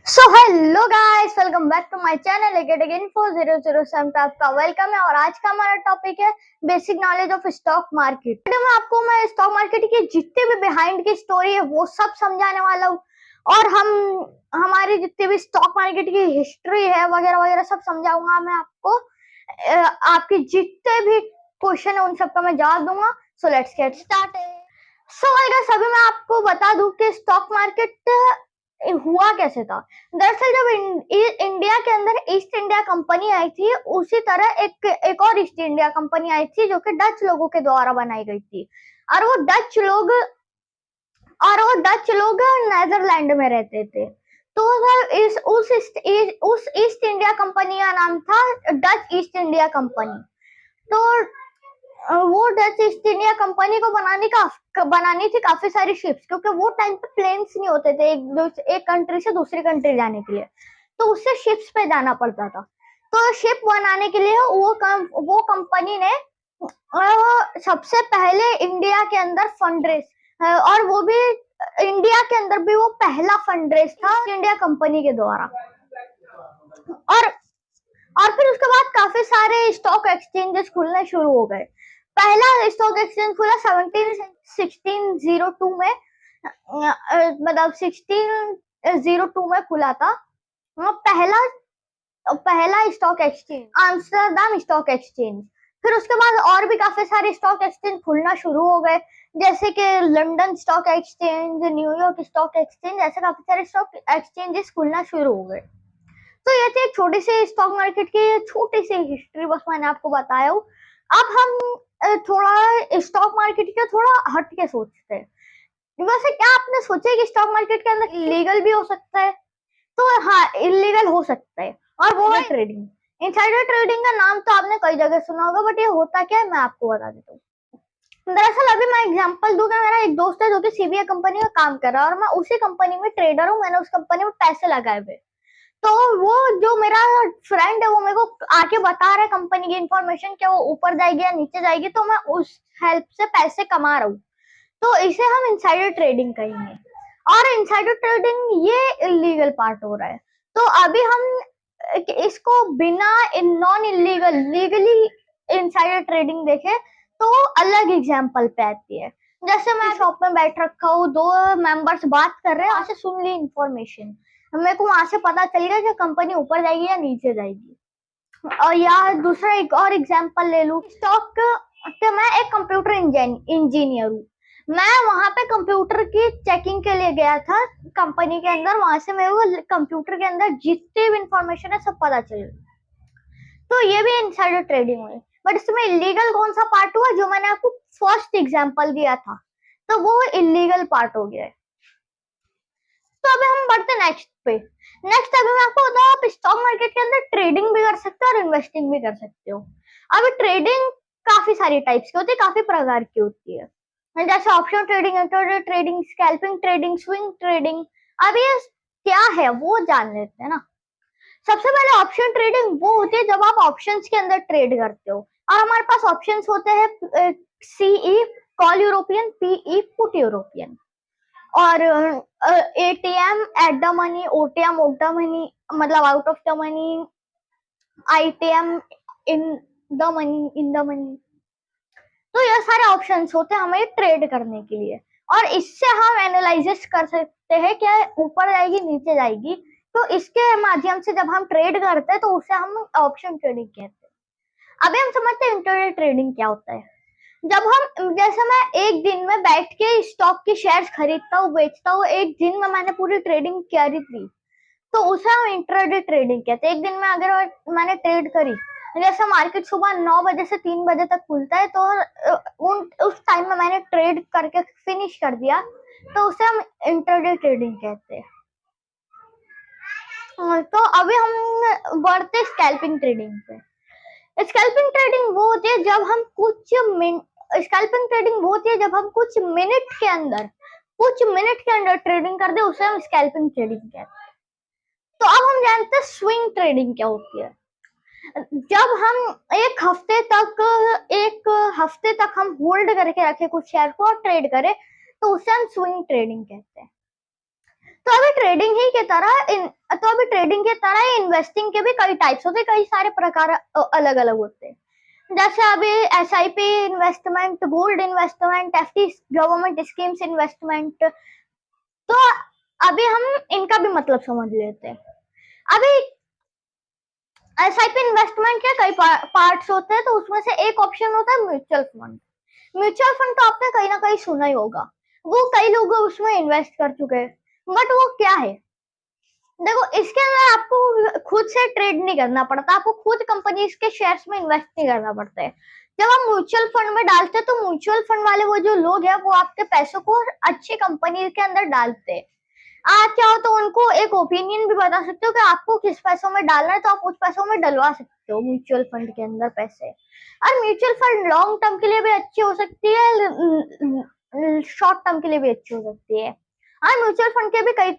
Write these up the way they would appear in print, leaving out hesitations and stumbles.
So hello guys, welcome back to my channel again 4007 पे आपका welcome है। और आज का हमारा टॉपिक है basic knowledge of stock market. Video में आपको मैं स्टॉक मार्केट की जितने भी बिहाइंड की स्टोरी है वो सब समझाने वाला हूँ। और हमारी जितनी भी स्टॉक मार्केट की हिस्ट्री है वगैरह वगैरह सब समझाऊंगा मैं आपको। आपके जितने भी क्वेश्चन है उन सबका मैं जवाब दूंगा। So let's get started. So guys, अभी मैं आपको बता दूं कि स्टॉक मार्केट हुआ कैसे था। दरअसल जब इंडिया के अंदर ईस्ट इंडिया कंपनी आई थी, उसी तरह एक और ईस्ट इंडिया कंपनी आई थी जो कि डच लोगों के द्वारा बनाई गई थी। और वो डच लोग नेदरलैंड में रहते थे। तो सर उस ईस्ट इंडिया कंपनी का नाम था डच ईस्ट इंडिया कंपनी। तो वो डच ईस्ट इंडिया कंपनी को बनानी थी काफी सारी शिप्स, क्योंकि वो टाइम पे प्लेन्स नहीं होते थे एक कंट्री से दूसरी कंट्री जाने के लिए। तो उससे शिप्स पे जाना पड़ता था। तो शिप बनाने के लिए वो कंपनी ने सबसे पहले इंडिया के अंदर फंड रेस, और वो भी इंडिया के अंदर भी वो पहला फंड रेस था इंडिया कंपनी के द्वारा। और और फिर उसके बाद काफी सारे स्टॉक एक्सचेंजेस खुलने शुरू हो गए। पहला स्टॉक एक्सचेंज खुला 1602 में, मतलब 1602 में खुला था। पहला पहला स्टॉक एक्सचेंज आम्स्टरडम स्टॉक एक्सचेंज। फिर उसके बाद और भी काफी सारे स्टॉक एक्सचेंज खुलना शुरू हो गए, जैसे कि London stock exchange, New York stock exchange, ऐसे काफी सारे स्टॉक एक्सचेंजेस खुलना शुरू हो गए। तो ये थी एक छोटी सी स्टॉक मार्केट की छोटी सी हिस्ट्री, बस मैंने आपको बताया हूँ। अब हम थोड़ा स्टॉक मार्केट के थोड़ा हट के सोचते हैं। वैसे क्या आपने सोचा है कि स्टॉक मार्केट के अंदर इलीगल भी हो सकता है? तो हाँ, इलीगल हो सकता है, और वो है ट्रेडिंग। इनसाइडर ट्रेडिंग का नाम तो आपने कई जगह सुना होगा, बट ये होता क्या है मैं आपको बता देता हूँ। दरअसल अभी मैं एग्जांपल दूंगा। मेरा एक दोस्त है जो कि सीबीआई कंपनी में काम कर रहा है, और मैं उसी कंपनी में ट्रेडर हूँ। मैंने उस कंपनी में पैसे लगाए हुए। तो वो जो मेरा फ्रेंड है वो मेरे को आके बता रहा है कंपनी की इंफॉर्मेशन, क्या वो ऊपर जाएगी या नीचे जाएगी, तो मैं उस हेल्प से पैसे कमा रहा हूँ। तो इसे हम इनसाइडर ट्रेडिंग कहेंगे। और इनसाइडर ट्रेडिंग ये इलीगल पार्ट हो रहा है। तो अभी हम इसको बिना non illegal legally insider trading देखे तो अलग एग्जांपल पे आती है। जैसे मैं शॉप में बैठ रखा हूँ, दो मेंबर्स बात कर रहे हैं, वहां से सुन ली इंफॉर्मेशन, मेरे को वहां से पता चल गया कि कंपनी ऊपर जाएगी या नीचे जाएगी। और या दूसरा एक और एग्जांपल ले लूं स्टॉक के। मैं एक कंप्यूटर इंजीनियर हूँ। मैं वहां पे कंप्यूटर की चेकिंग के लिए गया था कंपनी के अंदर। वहां से मेरे को कंप्यूटर के अंदर जितनी भी इंफॉर्मेशन है सब पता चल गई। तो ये भी इनसाइडर ट्रेडिंग हुई। बट इसमें इलीगल कौन सा पार्ट हुआ? जो मैंने आपको फर्स्ट एग्जाम्पल दिया था, तो वो इलीगल पार्ट हो गया है। तो अभी हम बढ़ते नेक्स्ट पे। नेक्स्ट अभी मैं आपको बताऊं, आप स्टॉक मार्केट के अंदर ट्रेडिंग भी कर सकते हो और इन्वेस्टिंग भी कर सकते हो। अभी ट्रेडिंग काफी सारी टाइप्स की होती है, काफी प्रकार की होती है, जैसे option trading, intraday trading, scalping trading, swing trading. अभी ये क्या है वो जान लेते हैं ना। सबसे पहले ऑप्शन ट्रेडिंग वो होती है जब आप ऑप्शंस के अंदर ट्रेड करते हो। और हमारे पास ऑप्शंस होते हैं CE call European, PE put European, और ATM at the money, OTM of the money, मतलब out of the money, ITM in the money. तो ये सारे ऑप्शंस होते हैं हमें ट्रेड करने के लिए। और इससे हम एनालिसिस कर सकते हैं क्या ऊपर जाएगी नीचे जाएगी। तो इसके माध्यम से जब हम ट्रेड करते हैं तो उसे हम ऑप्शन ट्रेडिंग कहते हैं। अभी हम समझते हैं इंट्राडे ट्रेडिंग क्या होता है। जब हम, जैसे मैं एक दिन में बैठ के स्टॉक के शेयर्स खरीदता हूँ बेचता हूँ, एक दिन में मैंने पूरी ट्रेडिंग करी थी, तो उसे हम इंट्राडे ट्रेडिंग कहते हैं। एक दिन में अगर मैंने ट्रेड करी, जैसे मार्केट सुबह 9 बजे से 3 बजे तक खुलता है, तो उस टाइम में मैंने ट्रेड करके फिनिश कर दिया, तो उसे हम इंट्राडे ट्रेडिंग कहते हैं। तो अभी हम बढ़ते स्कैल्पिंग ट्रेडिंग पे। स्कैल्पिंग ट्रेडिंग वो होती है जब हम कुछ मिनट के अंदर ट्रेडिंग कर दे, उसे हम स्कैल्पिंग ट्रेडिंग कहते हैं। तो अब हम जानते हैं स्विंग ट्रेडिंग क्या होती है। जब हम एक हफ्ते तक हम होल्ड करके रखे कुछ शेयर को और ट्रेड करें, तो उसे हम स्विंग ट्रेडिंग कहते हैं। तो अभी ट्रेडिंग ही की तरह तो अभी ट्रेडिंग की तरह ही इन्वेस्टिंग के भी कई टाइप्स होते हैं, कई सारे प्रकार अलग अलग होते हैं। जैसे अभी SIP investment, gold investment, FD government schemes investment. तो अभी हम इनका भी मतलब समझ लेते हैं। अभी SIP इन्वेस्टमेंट के कई पार्ट्स होते हैं, तो उसमें से एक ऑप्शन होता है म्यूचुअल फंड। म्यूचुअल फंड तो आपने कहीं ना कहीं सुना ही होगा, वो कई लोग उसमें इन्वेस्ट कर चुके हैं। बट वो क्या है? देखो, इसके अंदर आपको खुद से ट्रेड नहीं करना पड़ता, आपको खुद कंपनीज के शेयर्स में इन्वेस्ट नहीं करना पड़ता है। जब आप म्यूचुअल फंड में डालते हैं तो म्यूचुअल फंड वाले वो जो लोग हैं वो आपके पैसों को अच्छी कंपनी के अंदर डालते हैं। आप चाहो तो उनको एक ओपिनियन भी बता सकते हो कि आपको किस पैसों में डालना है, तो आप उस पैसों में डलवा सकते हो म्यूचुअल फंड के अंदर पैसे। और म्यूचुअल फंड लॉन्ग टर्म के लिए भी अच्छी हो सकती है, शॉर्ट टर्म के लिए भी अच्छी हो सकती है। और म्यूचुअल फंड के भी कई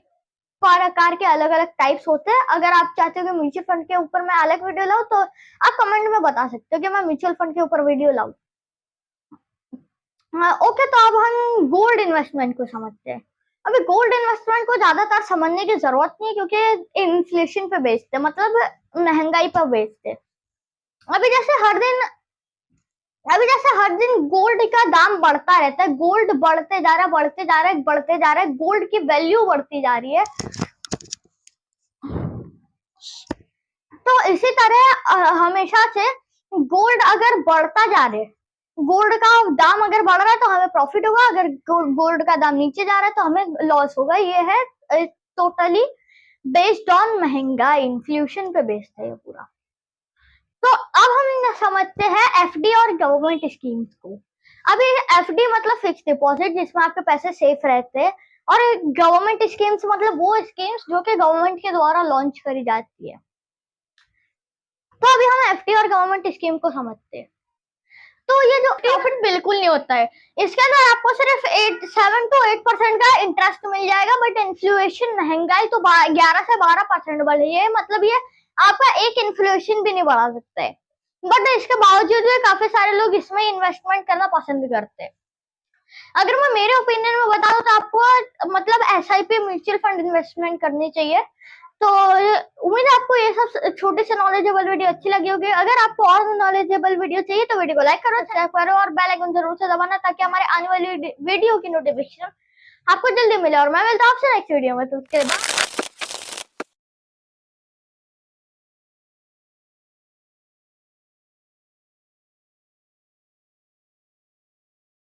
प्रकार के अलग अलग टाइप्स होते हैं। अगर आप चाहते हो कि म्यूचुअल फंड के ऊपर मैं अलग वीडियो लाऊं, तो आप कमेंट में बता सकते हो कि मैं म्यूचुअल फंड के ऊपर वीडियो लाऊं। ओके, तो अब हम गोल्ड इन्वेस्टमेंट को समझते हैं। अभी गोल्ड इन्वेस्टमेंट को ज्यादातर समझने की जरूरत नहीं है, क्योंकि इन्फ्लेशन पे बेस्ड है, मतलब महंगाई पर बेस्ड है। अभी जैसे हर दिन गोल्ड का दाम बढ़ता रहता है, गोल्ड बढ़ते जा रहा है, बढ़ते जा रहा है, बढ़ते जा रहा है, गोल्ड की वैल्यू बढ़ती जा रही है। तो इसी तरह हमेशा से गोल्ड अगर बढ़ता जा रहा है, गोल्ड का दाम अगर बढ़ रहा है तो हमें प्रॉफिट होगा, अगर गोल्ड का दाम नीचे जा रहा है तो हमें लॉस होगा। ये है टोटली बेस्ड ऑन महंगाई, इन्फ्लेशन पे बेस्ड है ये पूरा। तो अब हम समझते हैं FD और गवर्नमेंट स्कीम्स को। अभी FD मतलब फिक्स डिपॉजिट, जिसमें आपके पैसे सेफ रहते हैं, और गवर्नमेंट स्कीम्स मतलब वो स्कीम्स जो कि गवर्नमेंट के द्वारा लॉन्च करी जाती है। तो अभी हम FD और गवर्नमेंट स्कीम को समझते हैं। तो ये जो प्रॉफिट बिल्कुल नहीं होता है, इसके अंदर आपको सिर्फ 7 to 8% का इंटरेस्ट मिल जाएगा, बट इन्फ्लेशन महंगाई तो 11 से 12% बढ़ रही है, मतलब ये आपका एक इन्फ्लेशन भी नहीं बढ़ा सकता है। बट इसके बावजूद भी काफी सारे लोग इसमें इन्वेस्टमेंट करना पसंद करते हैं। अगर मैं मेरे ओपिनियन में बताऊं तो आपको मतलब SIP म्यूचुअल फंड इन्वेस्टमेंट करनी चाहिए। तो उम्मीद है आपको ये सब छोटे से नॉलेजेबल वीडियो अच्छी लगी होगी। अगर आपको और नॉलेजेबल वीडियो चाहिए तो वीडियो को लाइक करो, सब्सक्राइब करो और बेल आइकन जरूर से दबाना, ताकि हमारे आने वाली वीडियो की नोटिफिकेशन आपको जल्दी मिले। और मैं मिलता हूँ आपसे नेक्स्ट वीडियो में, तो उसके बाद